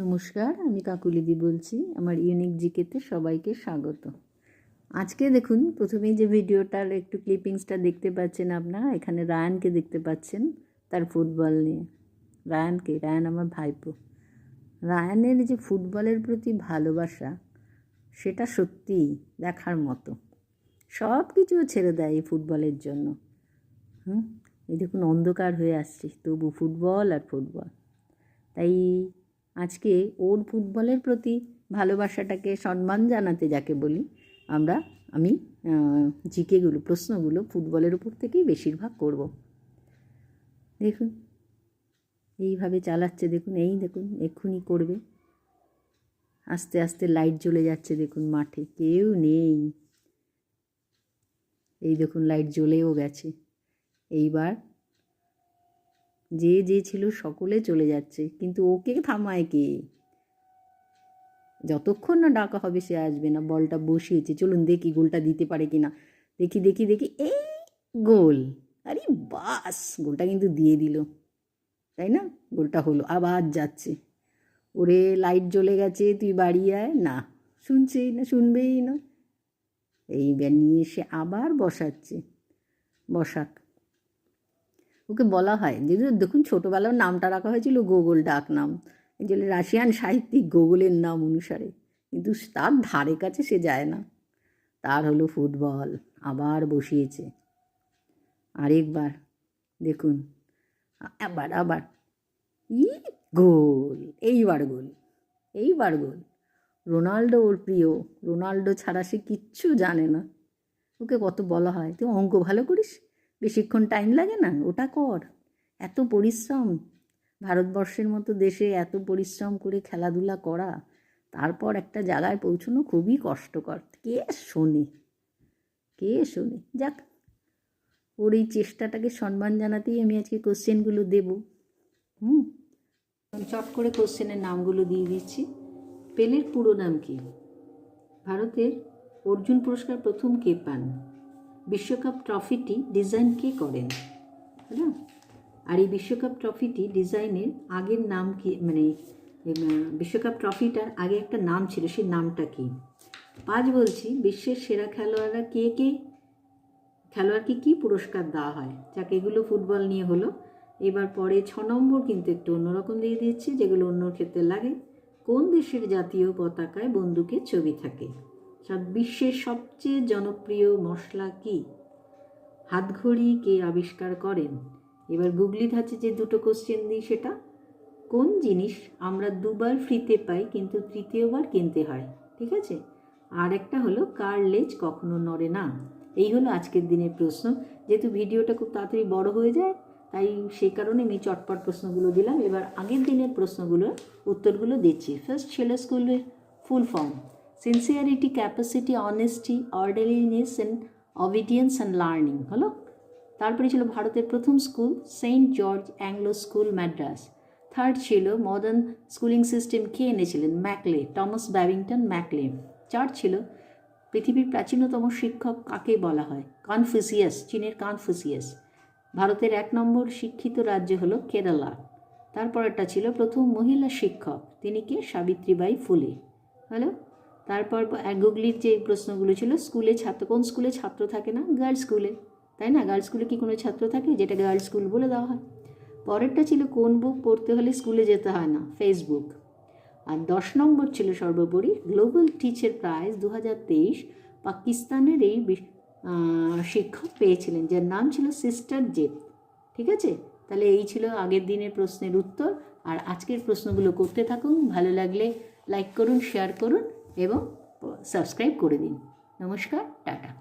নমস্কার, আমি কাকুলিদি বলছি। আমার ইউনিক জিকেতে সবাইকে স্বাগত। আজকে দেখুন, প্রথমেই যে ভিডিওটার একটু ক্লিপিংসটা দেখতে পাচ্ছেন আপনারা, এখানে রায়ানকে দেখতে পাচ্ছেন তার ফুটবল নিয়ে। রায়ান আমার ভাইপো। রায়ানের যে ফুটবলের প্রতি ভালোবাসা, সেটা সত্যিই দেখার মতো। সব কিছু ছেড়ে দেয় এই ফুটবলের জন্য। এই দেখুন, অন্ধকার হয়ে আসছে, তবু ফুটবল আর ফুটবল। তাই আজকে ওর ফুটবলের প্রতি ভালোবাসাটাকে সম্মান জানাতে যাকে বলি আমি জিকেগুলো, প্রশ্নগুলো ফুটবলের উপর থেকেই বেশিরভাগ করব। দেখুন এইভাবে চালাচ্ছে, দেখুন এক্ষুনি করবে। আস্তে আস্তে লাইট জ্বলে যাচ্ছে, দেখুন মাঠে কেউ নেই। এই দেখুন লাইট জ্বলেও গেছে। এইবার যে ছিল সকলে চলে যাচ্ছে, কিন্তু ওকে থামায় কে? যতক্ষণ না ডাকা হবে সে আসবে না। বলটা বসিয়েছে, চলুন দেখি গোলটা দিতে পারে কি না। দেখি এই গোল! আরে বাস, গোলটা কিন্তু দিয়ে দিল, তাই না? গোলটা হলো। আবার যাচ্ছে, ওরে লাইট জ্বলে গেছে, তুই বাড়ি আয়। না, শুনছেই না, শুনবেই না। এইবার নিয়ে এসে আবার বসাচ্ছে। বসাক, ওকে বলা হয় যে, দেখুন ছোটোবেলার নামটা রাখা হয়েছিল গোগল, ডাক নাম, এই জন্য রাশিয়ান সাহিত্যিক গোগলের নাম অনুসারে। কিন্তু তার ধারে কাছে সে যায় না। তার হলো ফুটবল। আবার বসিয়েছে, আরেকবার দেখুন, আবার গোল! এইবার গোল। রোনাল্ডো ওর প্রিয়। রোনাল্ডো ছাড়া সে কিচ্ছু জানে না। ওকে কত বলা হয়, তুই অঙ্ক ভালো করিস, বেশিক্ষণ টাইম লাগে না, ওটা কর। এত পরিশ্রম, ভারতবর্ষের মতো দেশে এত পরিশ্রম করে খেলাধুলা করা, তারপর একটা জায়গায় পৌঁছানো খুবই কষ্টকর। কে শোনে? যাক, ওর এই চেষ্টাটাকে সম্মান জানাতেই আমি আজকে কোশ্চেনগুলো দেব। চট করে কোশ্চেনের নামগুলো দিয়ে দিচ্ছি। পেলের পুরো নাম কি? ভারতের অর্জুন পুরস্কার প্রথম কে পান? বিশ্বকাপ ট্রফিটি ডিজাইন কে করেন? হ্যাঁ, আর এই বিশ্বকাপ ট্রফিটি ডিজাইনের আগের নাম কি? বিশ্বকাপ ট্রফিটার আগে একটা নাম ছিল, সেই নামটা কি? 5 বলছি, বিশ্বের সেরা খেলোয়াড়কে কি পুরস্কার দেওয়া হয়? যাক, এগুলো ফুটবল নিয়ে হলো। এবার পরে 6 নম্বর কিন্তু একটু অন্যরকম দিয়ে দিচ্ছি, যেগুলো অন্য ক্ষেত্রে লাগে। কোন দেশের জাতীয় পতাকায় বন্দুকের ছবি থাকে? বিশ্বের সবচেয়ে জনপ্রিয় মশলা কি? হাতঘড়ি কে আবিষ্কার করেন? এবার গুগলি ধাঁচে যে দুটো কোশ্চেন দিই, সেটা কোন জিনিস আমরা 2 বার ফ্রিতে পাই কিন্তু 3য় বার কিনতে হয়? ঠিক আছে। আর একটা হলো, কার লেজ কখনো নড়ে না? এই হলো আজকের দিনের প্রশ্ন। যেহেতু ভিডিওটা খুব তাড়াতাড়ি বড় হয়ে যায়, তাই সেই কারণে আমি চটপট প্রশ্নগুলো দিলাম। এবার আগের দিনের প্রশ্নগুলোর উত্তরগুলো দিচ্ছি। ফার্স্ট ছিল স্কুলের full form: sincerity, capacity, honesty, orderliness and obedience and learning হলো। তারপরে ছিল ভারতের প্রথম school, saint George Anglo school, Madras. Third ছিল মডার্ন স্কুলিং সিস্টেম কে এনেছিলেন? Macaulay, Thomas Babington Macaulay. 4 ছিল পৃথিবীর প্রাচীনতম শিক্ষক কাকে বলা হয়? কনফুসিয়াস, চীনের কনফুসিয়াস। ভারতের 1 নম্বর শিক্ষিত রাজ্য হলো কেরালা। তারপরেরটা ছিল প্রথম মহিলা শিক্ষক, তিনি কে? সাবিত্রীবাই ফুলে। হ্যালো। তারপর গুগলির যে প্রশ্নগুলো ছিল, কোন স্কুলে ছাত্র থাকে না? গার্লস স্কুলে, তাই না? গার্লস স্কুলে কি কোনো ছাত্র থাকে? যেটা গার্লস স্কুল বলে দেওয়া হয়। পরেরটা ছিল কোন বুক পড়তে হলে স্কুলে যেতে হয় না? ফেসবুক। আর 10 নম্বর ছিল সর্বোপরি গ্লোবাল টিচার প্রাইজ 2023 পাকিস্তানের এই শিক্ষক পেয়েছিলেন, যার নাম ছিল সিস্টার জেব। ঠিক আছে, তাহলে এই ছিল আগের দিনের প্রশ্নের উত্তর। আর আজকের প্রশ্নগুলো করতে থাকুন। ভালো লাগলে লাইক করুন, শেয়ার করুন এবং সাবস্ক্রাইব করে দিন। নমস্কার, টাটা।